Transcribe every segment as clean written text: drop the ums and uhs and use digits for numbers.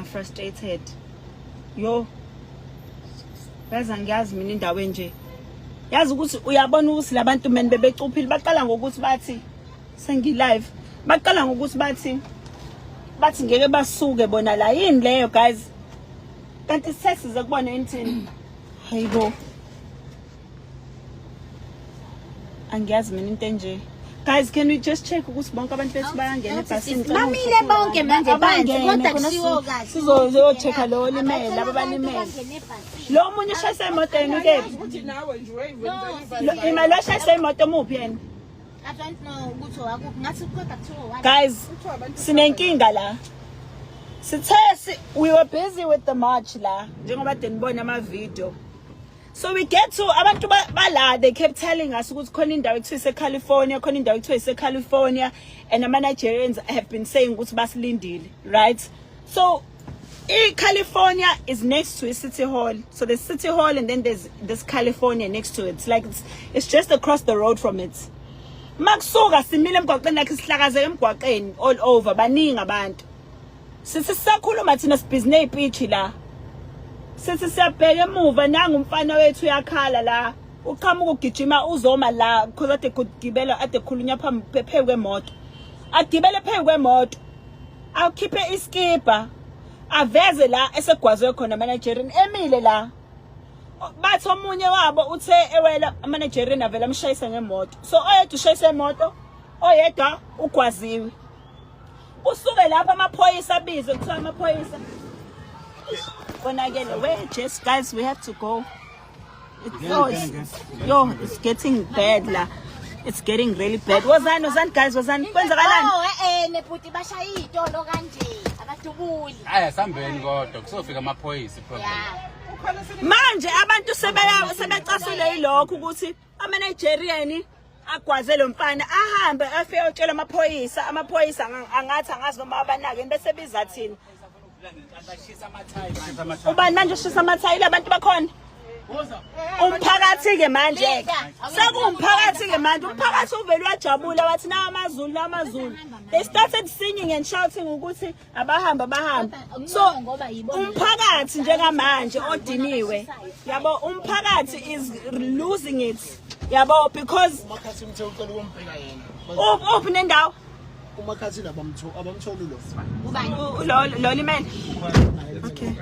frustrated. Yo. Baza ngiyazi mina indawo enje. Yazi ukuthi uyabona ukuthi labantu men bebecuphile baqala ngokuthi bathi sengi live. Baqala ngokuthi bathi ngeke basuke bona la yini leyo guys. Kanti sesize kubona into. Hayibo. Angiyazi mina into enje. Guys, can we just check ukuthi bonke abantu bethu bayangena ebhasini? Mamile bonke manje phansi kodwa kusiwo kahle. Sizo check lo limele laba balimele. Lo munye ushayisa imoto yena ke. Imali oshayisa imoto muphi yena? I don't know ukuthi wakuphi ngathi kodwa kuthiwa. Guys, sinenkinga la. We were busy with the march la. Njengoba denibona ama video. So we get to abantu bala, they kept telling us ukuthi khona indawo ekuthiwa California, khona indawo ekuthiwa California, and the Nigerians have been saying ukuthi basilindile, right? So California is next to a city hall. So there's city hall and then there's this California next to it. It's like it's just across the road from it. Makusuka simile emgwaqeni like isihlakazeke emgwaqeni all over baningi abantu. Sisakhuluma thina sibhizinisi ePitch la. Sithi siyabheka emuva nanga umfana wethu uyakhala la. Uqhamuka ugijima uzoma la because ade kugibela ade khulunya phezu kwemoto. Agibele phezu kwemoto. Awukhiphe iskipa. Aveze la esegwazwe khona ama-Nigerian emile la. Bathi omunye wabo uthe ewela ama-Nigerian avela amshayisa ngemoto. So oyedwa ushayisa imoto, oyedwa ugwaziwe. Usuke lapha amaphoyisa abize kuthiwa amaphoyisa. Wait, just guys, we have to go. It's getting bad la. It's getting really bad. Wazani guys, wazani. Kwenzakalani? Neputi bashaya idolo kanje. Abadubuli. Aya sambeni kodwa kusofika amaphoyisa problem. Manje abantu sebecasule yilokho ukuthi ama-Nigerian agwazele umfana ahambe afike utshela amaphoyisa angathi angazi noma abanake bese bizathini. Ubani manje ushisa amathayili abantu bakhona? Umphakathi ke manje. Sekumphakathi ke manje. Umphakathi uvele wajabula wathi na amazulu. They started singing and shouting ukuthi abahamba. So umphakathi njengamanje odiniwe. Yabo umphakathi is losing it. Yabo because open nendawo umakhathi abamtholi lo limele. Okay.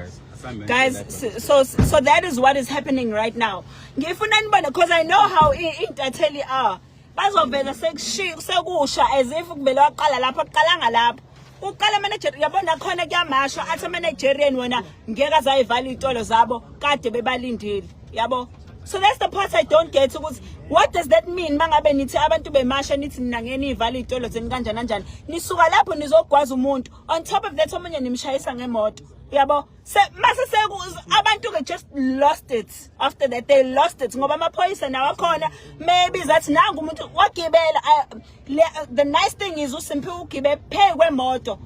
Guys, so that is what is happening right now. Ngifuna nibone because I know how intatheli are. Bazovela sekusha as if kubele waqala lapha aqalanga lapha. Uqala manager yabona khona kuyamasha athi ama-Nigerian wona ngeke azayivala itolo zabo kade bebalindile. Yabo. So that's the part I don't get. What does that mean? Mangabe nithi abantu bemasha nithi nina ngeni ivala itolo zeni kanjani. Nisuka lapho nizogwaza umuntu. On top of that omunye nimshayisa ngemoto. Yabo. Mase abantu ke just lost it. After that they lost it. Ngoba amaphoyisa nawo khona maybe that's nangu umuntu wagibela. The nice thing is usimpi ugibe phezu kwemoto.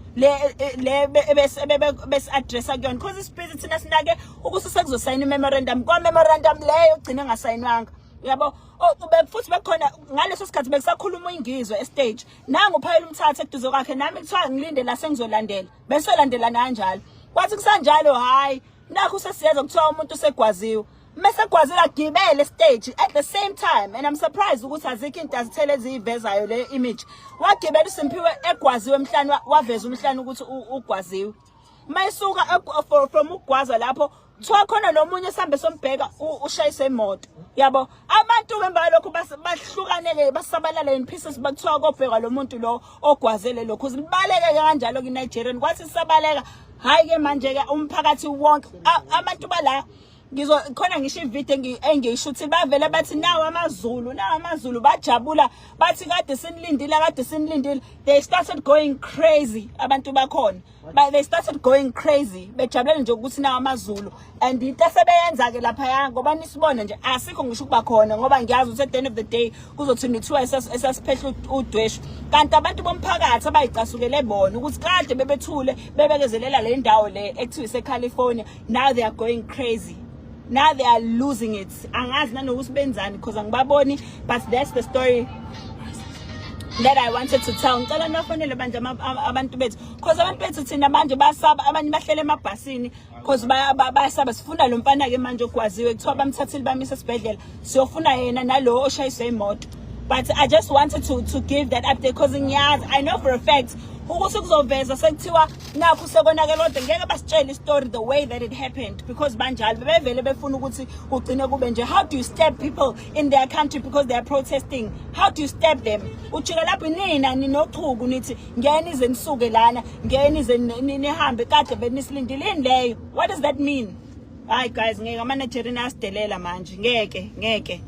Bes address kuyona because isiphithi thina sinake ukuthi sekuzosayina memorandum kwa memorandum leyo ugcina engasayinwanga. Yabo futhi bekhona ngaleso sikhathi bekusakhuluma ingizwe estage nangu phayela umthatha eduze kwakhe nami kuthiwa ngilinde la sengizolandela bese landela kanjalo kwathi kusanjalo hayi nakho sesiyenza kuthiwa umuntu usegwaziwe mase gwazela agibele stage at the same time and I'm surprised ukuthi azikho into azithele ezivezayo le image wagibela uSimpiwe egwaziwe emhlanje waveza umhlanje ukuthi ugwaziwe mayisuka from ugwaza lapho kuthiwa khona nomunye sambe sombheka ushayisa imoto yabo abantu bemba lokho bahlukanele basabalala in pieces bakuthiwa kobheka lo muntu lo ogwazele lokho uzibaleke kanjalo kuNigerian kwathi sisabaleka hayi ke manje ke umphakathi wonke abantu bala khona ngisho ivideo engiyishuthi bavele bathi nawo amazulu bajabula bathi kade sinilindile they started going crazy abantu bakhona they started going crazy bejabulele nje ukuthi nawo amazulu and into sebeyenza ke lapha ngoba nisibone nje asikho ngisho kuba khona ngoba ngiyazi ukuthi at the end of the day kuzothi nithiwa esasiphehla udweshu kanti abantu bomphakathi abayicasukele bona ukuthi kade bebethule bebekezelela le ndawo le ekuthiwa California now they are going crazy. Now they are losing it. Angazi nanokuthi benzani because angibaboni but that's the story. that I wanted to tell. Ngicela nafonele manje abantu bethu because abantu bethu thina manje basaba abanye bahlele emabhasini because bayasaba sifuna lo mfana ke manje okwaziwe kuthiwa bamthathile bamisa esibhedlela siyofuna yena nalo oshayiswe imoto. But I just wanted to give that update because I know for a fact ukuthi kuzoveza sekuthiwa nakho sekonakele kodwa ngeke basitshele story the way that it happened because banjalo bevele befuna ukuthi ugcine kube nje. How do you stab people in their country because they are protesting? How do you stab them? Ujika lapho nina ninochuku nithi ngene ize nisuke lana ngene ize nihambe kade benisilindileni leyo. What does that mean? Hayi guys ngeke ama Nigerian asidelela manje ngeke